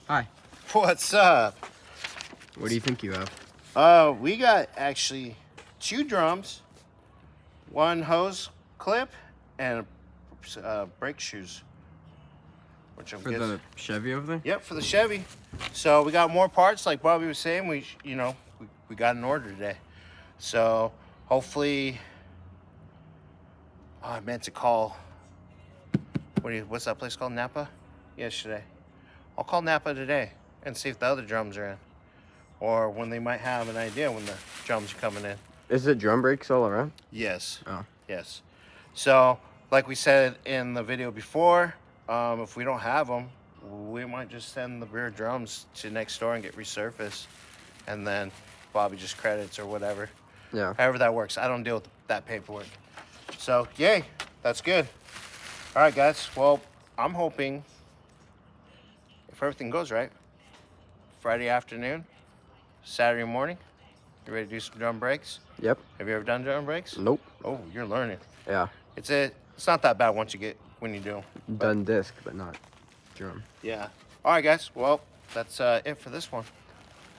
Hi. What's up? What do you think you have? We got actually 2 drums, 1 hose clip, and brake shoes. Which I'm For guessing. the Chevy over there? Yep, for the Chevy. So we got more parts, like Bobby was saying. We got an order today. So hopefully, I meant to call. What's that place called? Napa? Yesterday. I'll call Napa today and see if the other drums are in, or when they might have an idea when the drums are coming in. Is it drum brakes all around? Yes. Oh. Yes. So, like we said in the video before, if we don't have them, we might just send the rear drums to next door and get resurfaced, and then Bobby just credits or whatever. Yeah. However that works. I don't deal with that paperwork. So, yay. That's good. All right, guys. Well, I'm hoping, if everything goes right, Friday afternoon, Saturday morning, you ready to do some drum brakes? Yep. Have you ever done drum brakes? Nope. Oh, you're learning. Yeah. It's not that bad when you do. Done disc, but not drum. Yeah. All right, guys. Well, that's it for this one.